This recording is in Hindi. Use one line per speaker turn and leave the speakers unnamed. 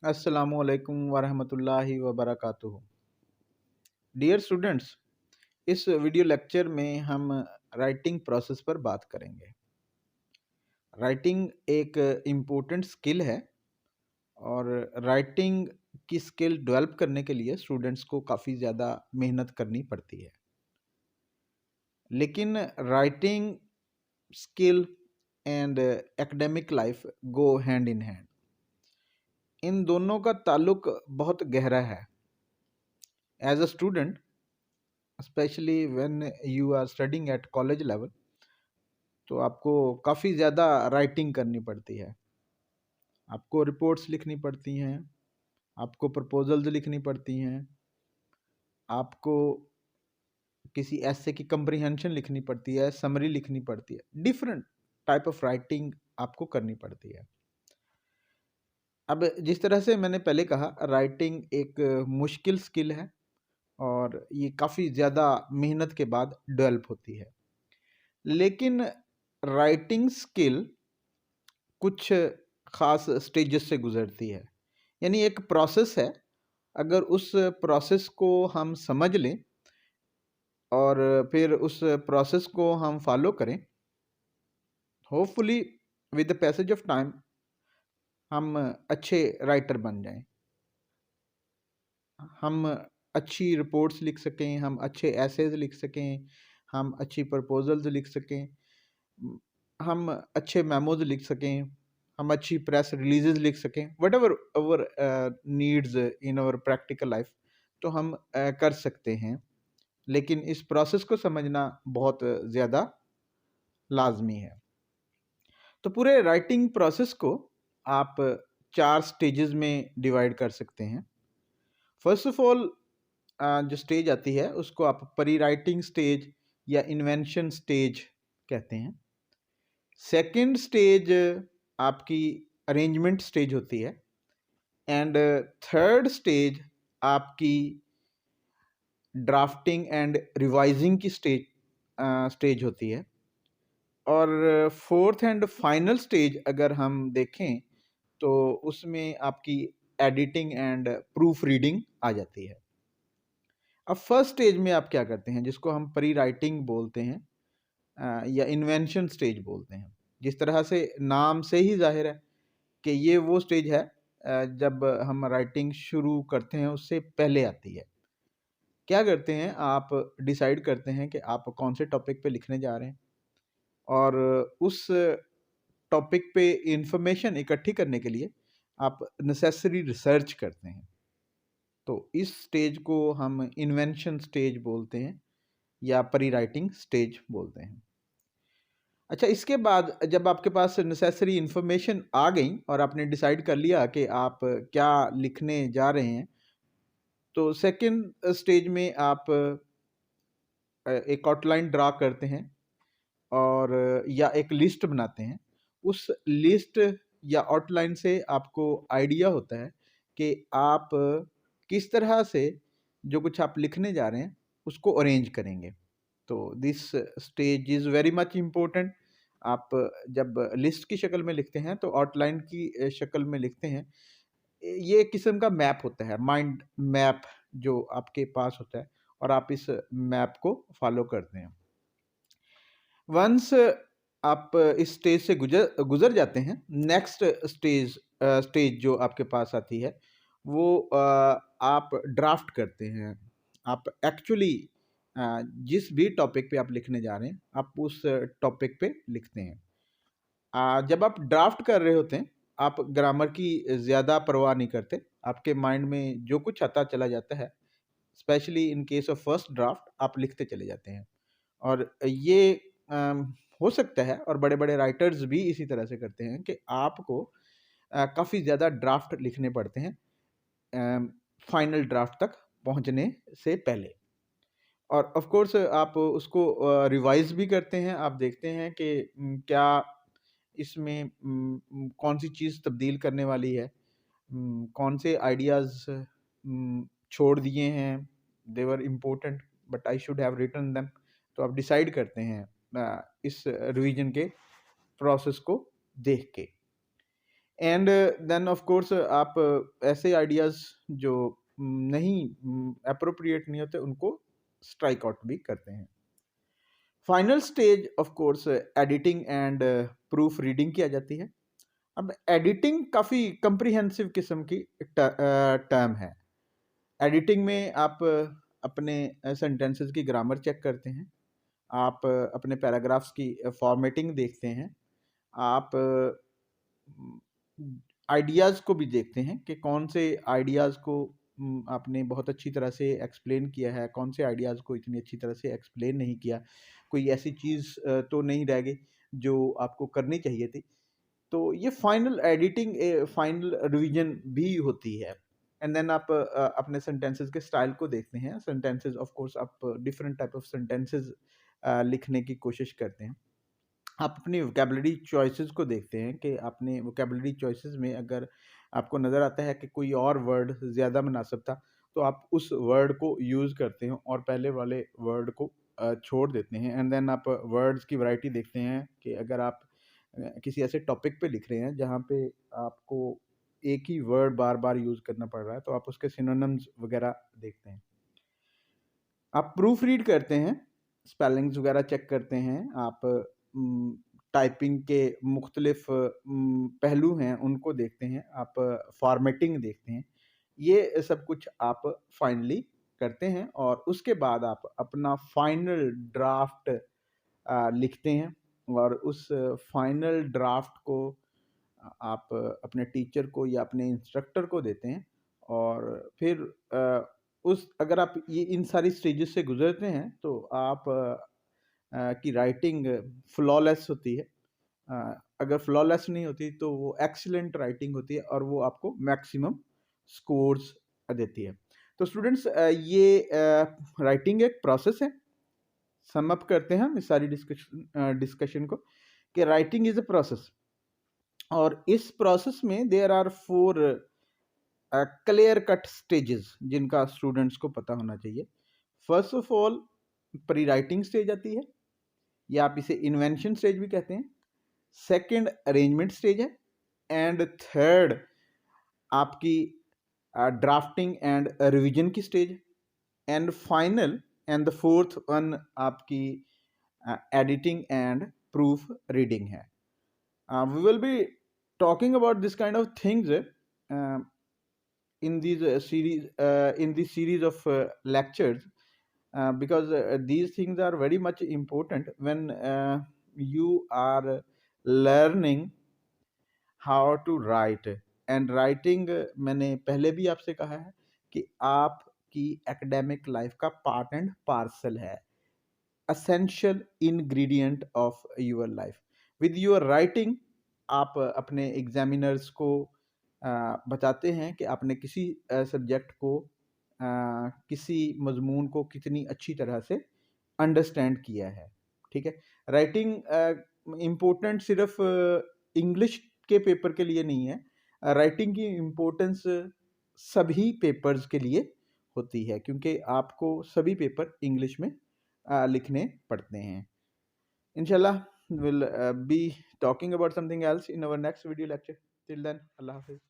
अस्सलामुअलैकुम वरहमतुल्लाहि वबरकातुहू। डियर स्टूडेंट्स, इस वीडियो लेक्चर में हम राइटिंग प्रोसेस पर बात करेंगे। राइटिंग एक इम्पोर्टेंट स्किल है और राइटिंग की स्किल डेवलप करने के लिए स्टूडेंट्स को काफ़ी ज़्यादा मेहनत करनी पड़ती है। लेकिन writing skill and academic life go hand in hand. इन दोनों का ताल्लुक बहुत गहरा है। As a student, specially when you are studying at college level, तो आपको काफ़ी ज़्यादा राइटिंग करनी पड़ती है। आपको रिपोर्ट्स लिखनी पड़ती हैं, आपको प्रपोजल्स लिखनी पड़ती हैं, आपको किसी ऐसे की कंप्रीहेंशन लिखनी पड़ती है, समरी लिखनी पड़ती है। डिफरेंट टाइप ऑफ राइटिंग आपको करनी पड़ती है। अब जिस तरह से मैंने पहले कहा, राइटिंग एक मुश्किल स्किल है और ये काफ़ी ज़्यादा मेहनत के बाद डेवलप होती है। लेकिन राइटिंग स्किल कुछ ख़ास स्टेजेस से गुज़रती है। यानी एक प्रोसेस है, अगर उस प्रोसेस को हम समझ लें और फिर उस प्रोसेस को हम फॉलो करें, hopefully with the passage of time हम अच्छे राइटर बन जाएं। हम अच्छी रिपोर्ट्स लिख सकें, हम अच्छे एसेज लिख सकें, हम अच्छी प्रपोजल्स लिख सकें, हम अच्छे मेमोज लिख सकें, हम अच्छी प्रेस रिलीजेस लिख सकें, whatever our needs in our practical life, तो हम कर सकते हैं। लेकिन इस प्रोसेस को समझना बहुत ज़्यादा लाजमी है। तो पूरे राइटिंग प्रोसेस को आप 4 स्टेजेस में डिवाइड कर सकते हैं। फर्स्ट ऑफ ऑल, जो स्टेज आती है उसको आप प्री राइटिंग स्टेज या इन्वेंशन स्टेज कहते हैं। सेकंड स्टेज आपकी अरेंजमेंट स्टेज होती है एंड थर्ड स्टेज आपकी ड्राफ्टिंग एंड रिवाइजिंग की स्टेज होती है। और फोर्थ एंड फाइनल स्टेज अगर हम देखें तो उसमें आपकी एडिटिंग एंड प्रूफ रीडिंग आ जाती है। अब फर्स्ट स्टेज में आप क्या करते हैं, जिसको हम प्री राइटिंग बोलते हैं या इन्वेंशन स्टेज बोलते हैं। जिस तरह से नाम से ही जाहिर है कि ये वो स्टेज है जब हम राइटिंग शुरू करते हैं उससे पहले आती है। क्या करते हैं, आप डिसाइड करते हैं कि आप कौन से टॉपिक पे लिखने जा रहे हैं और उस टॉपिक पे इंफॉर्मेशन इकट्ठी करने के लिए आप नेसेसरी रिसर्च करते हैं। तो इस स्टेज को हम इन्वेंशन स्टेज बोलते हैं या प्री राइटिंग स्टेज बोलते हैं। अच्छा, इसके बाद जब आपके पास नेसेसरी इंफॉर्मेशन आ गई और आपने डिसाइड कर लिया कि आप क्या लिखने जा रहे हैं, तो सेकंड स्टेज में आप एक आउटलाइन ड्रा करते हैं और या एक लिस्ट बनाते हैं। उस लिस्ट या आउटलाइन से आपको आइडिया होता है कि आप किस तरह से जो कुछ आप लिखने जा रहे हैं उसको अरेंज करेंगे। तो this stage is very much important. आप जब लिस्ट की शक्ल में लिखते हैं तो आउटलाइन की शक्ल में लिखते हैं। ये एक किस्म का मैप होता है, माइंड मैप जो आपके पास होता है और आप इस मैप को फॉलो करते हैं। वंस आप इस स्टेज से गुजर गुजर जाते हैं, नेक्स्ट स्टेज जो आपके पास आती है वो आप ड्राफ्ट करते हैं। आप एक्चुअली जिस भी टॉपिक पे आप लिखने जा रहे हैं आप उस टॉपिक पे लिखते हैं। जब आप ड्राफ्ट कर रहे होते हैं आप ग्रामर की ज़्यादा परवाह नहीं करते, आपके माइंड में जो कुछ आता चला जाता है। Specially in case of first draft आप लिखते चले जाते हैं और ये हो सकता है और बड़े-बड़े राइटर्स भी इसी तरह से करते हैं कि आपको काफ़ी ज़्यादा ड्राफ्ट लिखने पड़ते हैं फाइनल ड्राफ्ट तक पहुंचने से पहले। और ऑफ कोर्स आप उसको रिवाइज़ भी करते हैं, आप देखते हैं कि क्या इसमें कौन सी चीज़ तब्दील करने वाली है, कौन से आइडियाज़ छोड़ दिए हैं, they were important but I should have written them. तो आप डिसाइड करते हैं इस रिवीजन के प्रोसेस को देख के। एंड देन ऑफ कोर्स आप ऐसे आइडियाज़ जो नहीं अप्रोप्रिएट नहीं होते उनको स्ट्राइक आउट भी करते हैं। Final stage of course editing and proof reading की आ जाती है। अब एडिटिंग काफ़ी कंप्रिहेंसिव किस्म की टर्म है। एडिटिंग में आप अपने सेंटेंसेस की ग्रामर चेक करते हैं, आप अपने पैराग्राफ्स की फॉर्मेटिंग देखते हैं, आप आइडियाज़ को भी देखते हैं कि कौन से आइडियाज़ को आपने बहुत अच्छी तरह से एक्सप्लेन किया है, कौन से आइडियाज़ को इतनी अच्छी तरह से एक्सप्लेन नहीं किया, कोई ऐसी चीज़ तो नहीं रह गई जो आपको करनी चाहिए थी। तो ये फाइनल एडिटिंग फाइनल रिवीजन भी होती है। एंड देन आप अपने सेंटेंसेस के स्टाइल को देखते हैं। सेंटेंसेस ऑफ कोर्स आप डिफरेंट टाइप ऑफ सेंटेंसेस लिखने की कोशिश करते हैं। आप अपनी वोकैबुलरी चॉइसेस को देखते हैं कि आपने वोकैबुलरी चॉइसेस में अगर आपको नज़र आता है कि कोई और वर्ड ज़्यादा मुनासिब था, तो आप उस वर्ड को यूज़ करते हैं और पहले वाले वर्ड को छोड़ देते हैं। एंड देन आप वर्ड्स की वैरायटी देखते हैं कि अगर आप किसी ऐसे टॉपिक पे लिख रहे हैं जहाँ पे आपको एक ही वर्ड बार-बार यूज़ करना पड़ रहा है, तो आप उसके सिनोनिम्स वगैरह देखते हैं। आप प्रूफ रीड करते हैं, स्पेलिंग्स वगैरह चेक करते हैं, आप टाइपिंग के मुख्तलिफ पहलू हैं उनको देखते हैं, आप फॉर्मेटिंग देखते हैं। ये सब कुछ आप फाइनली करते हैं और उसके बाद आप अपना फाइनल ड्राफ्ट लिखते हैं और उस फाइनल ड्राफ्ट को आप अपने टीचर को या अपने इंस्ट्रक्टर को देते हैं और फिर उस अगर आप ये इन सारी स्टेजेस से गुजरते हैं तो आप की राइटिंग फ्लॉलेस होती है। अगर फ्लॉलेस नहीं होती तो वो एक्सीलेंट राइटिंग होती है और वो आपको मैक्सिमम स्कोर्स देती है। तो स्टूडेंट्स ये राइटिंग एक प्रोसेस है। सम अप करते हैं हम इस सारी डिस्कशन को कि राइटिंग इज अ प्रोसेस और इस प्रोसेस में there are 4 clear cut stages जिनका स्टूडेंट्स को पता होना चाहिए। First of all pre writing stage आती है या आप इसे इन्वेंशन स्टेज भी कहते हैं। सेकंड अरेंजमेंट स्टेज है एंड थर्ड आपकी ड्राफ्टिंग एंड रिवीजन की stage and final and the fourth one आपकी एडिटिंग एंड प्रूफ रीडिंग है। We will be talking about this kind of things in these in this series of lectures because these things are very much important when you are learning how to write and writing मैंने पहले भी आपसे कहा है कि आपकी एकेडमिक लाइफ का पार्ट एंड पार्सल है, essential ingredient of your life. With your writing आप अपने एग्जामिनर्स को बताते हैं कि आपने किसी सब्जेक्ट को किसी मजमून को कितनी अच्छी तरह से अंडरस्टैंड किया है। ठीक है, राइटिंग इम्पोर्टेंट सिर्फ इंग्लिश के पेपर के लिए नहीं है, राइटिंग की इम्पोर्टेंस सभी पेपर्स के लिए होती है क्योंकि आपको सभी पेपर इंग्लिश में लिखने पड़ते हैं। इंशाल्लाह we'll be talking about something else in our next video lecture. Till then, Allah Hafiz.